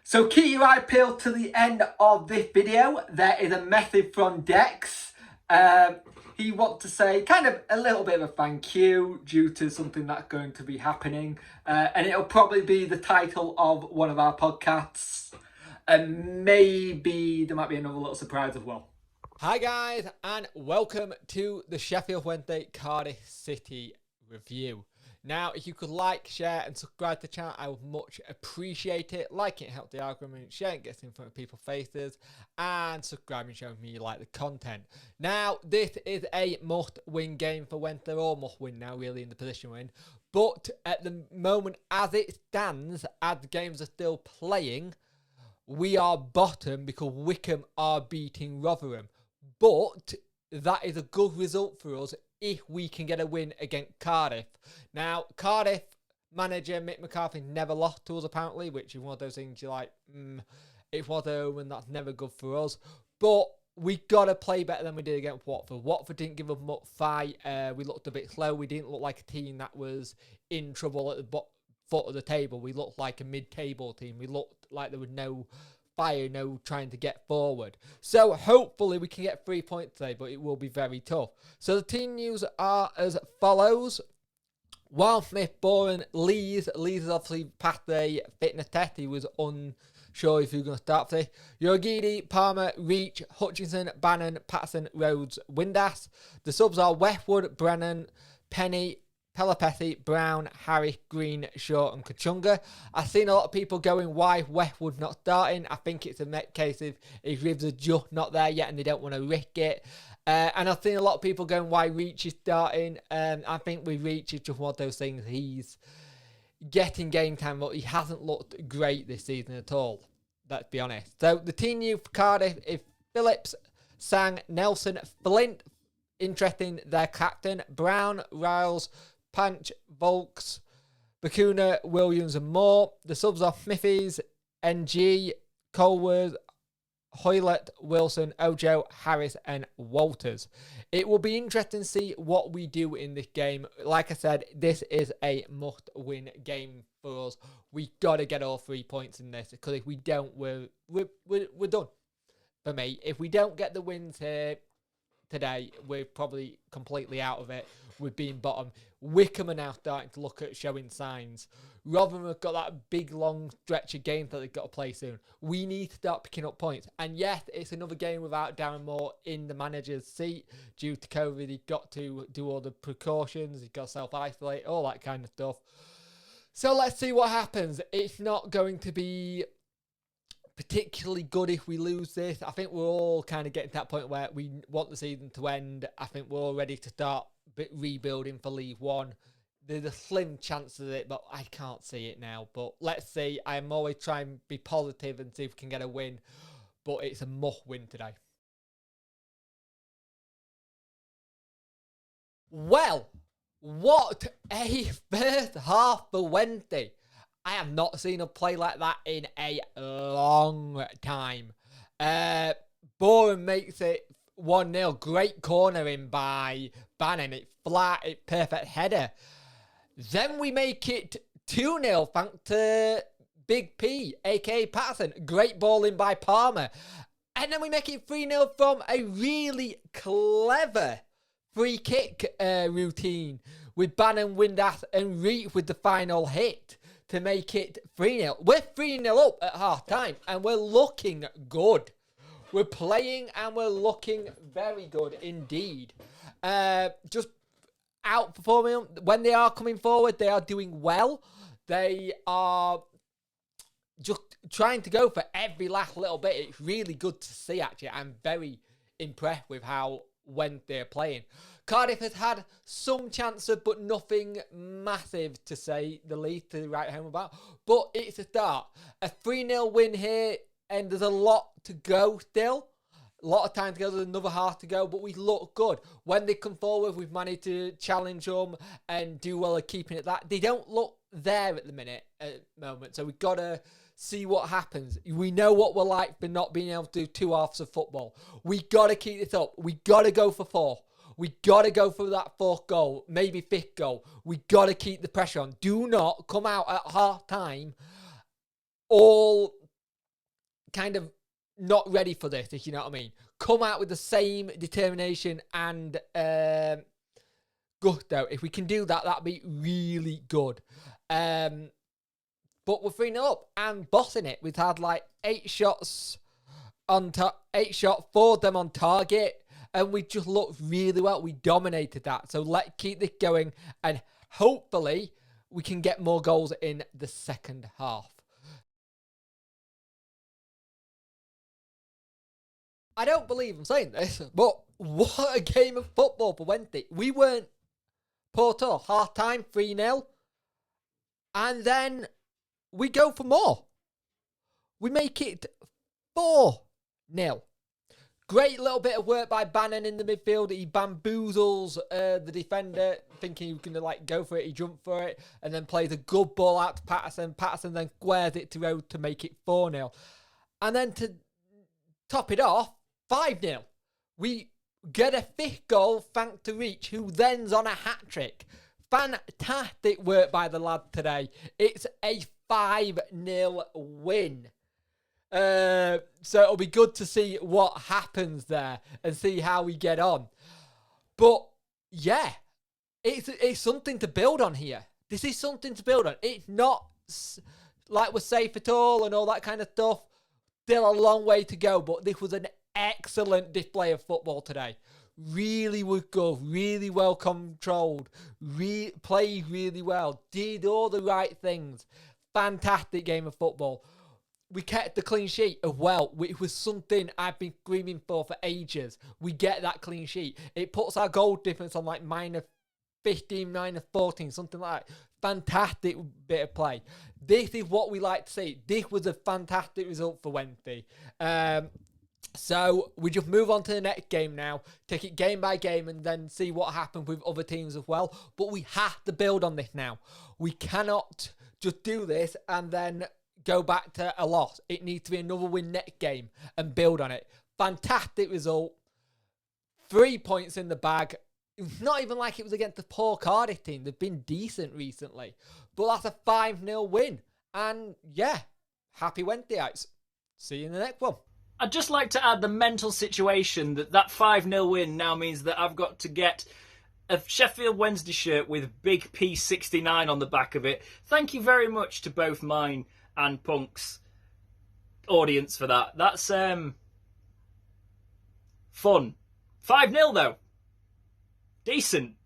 So keep your eye peeled to the end of this video. There is a message from Dex. He wants to say kind of a little bit of a thank you due to something that's going to be happening. And it'll probably be the title of one of our podcasts. And maybe there might be another little surprise as well. Hi guys, and welcome to the Sheffield Wednesday Cardiff City review. Now, if you could like, share and subscribe to the channel, I would much appreciate it. Liking it helps the algorithm, sharing gets in front of people's faces, and subscribing showing me you like the content. Now, this is a must-win game for Wednesday, or must-win now really in the position we're in. But at the moment, as it stands, as the games are still playing, we are bottom because Wickham are beating Rotherham. But that is a good result for us if we can get a win against Cardiff. Now, Cardiff manager Mick McCarthy never lost to us apparently, which is one of those things you're like, it was home and that's never good for us. But we got to play better than we did against Watford. Watford didn't give us much fight. We looked a bit slow. We didn't look like a team that was in trouble at the foot of the table. We looked like a mid-table team. We looked like there was no fire, no trying to get forward. So hopefully we can get 3 points today, but it will be very tough. So the team news are as follows. Wild Smith, Boren, Lees is obviously past the fitness test. He was unsure if he was going to start today. Yorgidi, Palmer, Reach, Hutchinson, Bannon, Patterson, Rhodes, Windass. The subs are Westwood, Brennan, Penny, Pelopessi, Brown, Harris, Green, Shaw and Kachunga. I've seen a lot of people going, why Westwood not starting? I think it's a case of his ribs are just not there yet and they don't want to risk it. And I've seen a lot of people going, why Reach is starting? I think with Reach, it's just one of those things. He's getting game time, but he hasn't looked great this season at all. Let's be honest. So the team new for Cardiff is Phillips, Sang, Nelson, Flint, interesting, their captain, Brown, Riles, Panch, Volks, Bakuna, Williams and Moore. The subs are Smithies, NG, Colworth, Hoylett, Wilson, Ojo, Harris and Walters. It will be interesting to see what we do in this game. Like I said, this is a must-win game for us. We got to get all 3 points in this because if we don't, we're done. For me, if we don't get the wins here today, we're probably completely out of it. We've been bottom. Wickham are now starting to look at showing signs. Rotherham have got that big long stretch of games that they've got to play soon. We need to start picking up points. And yes, it's another game without Darren Moore in the manager's seat due to COVID. He's got to do all the precautions. He's got to self-isolate, all that kind of stuff. So let's see what happens. It's not going to be particularly good if we lose this. I think we're all kind of getting to that point where we want the season to end. I think we're all ready to start rebuilding for League One. There's a slim chance of it, but I can't see it now. But let's see. I'm always trying to be positive and see if we can get a win. But it's a must win today. Well, what a first half for Wednesday. I have not seen a play like that in a long time. Boren makes it 1-0. Great cornering by Bannon. It's flat, it's perfect header. Then we make it 2-0 thanks to Big P, a.k.a. Patterson. Great ball in by Palmer. And then we make it 3-0 from a really clever free kick routine with Bannon, Windass and Reach with the final hit to make it 3-0. We're 3-0 up at half time and we're looking good. We're playing and we're looking very good indeed. Just outperforming them. When they are coming forward, they are doing well. They are just trying to go for every last little bit. It's really good to see, actually. I'm very impressed with how when they're playing. Cardiff has had some chances, but nothing massive to say the least to write home about. But it's a start. A 3-0 win here, and there's a lot to go still. A lot of time to go. There's another half to go, but we look good. When they come forward, we've managed to challenge them and do well at keeping it that. They don't look there at the moment, so we've got to see what happens. We know what we're like for not being able to do two halves of football. We got to keep this up. We got to go for 4. We got to go for that 4th goal, maybe 5th goal. We got to keep the pressure on. Do not come out at half time all kind of not ready for this, if you know what I mean. Come out with the same determination and gusto. If we can do that, that'd be really good. But we're 3-0 up and bossing it. We've had like 8 shots, 4 of them on target, and we just looked really well. We dominated that. So let's keep this going, and hopefully we can get more goals in the second half. I don't believe I'm saying this, but what a game of football for Wednesday. We weren't poor at all. Half time, 3-0. And then we go for more. We make it 4-0. Great little bit of work by Bannon in the midfield. He bamboozles the defender, thinking he was going to like go for it. He jumped for it and then plays a good ball out to Patterson. Patterson then squares it to Rhodes to make it 4-0. And then to top it off, 5-0. We get a 5th goal thanks to Reach, who then's on a hat-trick. Fantastic work by the lad today. It's a 5-0 win. So it'll be good to see what happens there and see how we get on. But yeah, it's something to build on here. This is something to build on. It's not like we're safe at all and all that kind of stuff. Still a long way to go, but this was an excellent display of football today. Really was good, really well controlled, played really well, did all the right things. Fantastic game of football. We kept the clean sheet as well, which was something I've been screaming for ages. We get that clean sheet. It puts our goal difference on like -15, -14, something like that. Fantastic bit of play. This is what we like to see. This was a fantastic result for Wednesday. So we just move on to the next game now, take it game by game and then see what happens with other teams as well. But we have to build on this now. We cannot just do this and then go back to a loss. It needs to be another win next game and build on it. Fantastic result. 3 points in the bag. It's not even like it was against the poor Cardiff team. They've been decent recently. But that's a 5-0 win. And yeah, happy Wednesdayites. See you in the next one. I'd just like to add the mental situation that 5-0 win now means that I've got to get a Sheffield Wednesday shirt with Big P69 on the back of it. Thank you very much to both mine and Punk's audience for that. That's fun. 5-0 though. Decent.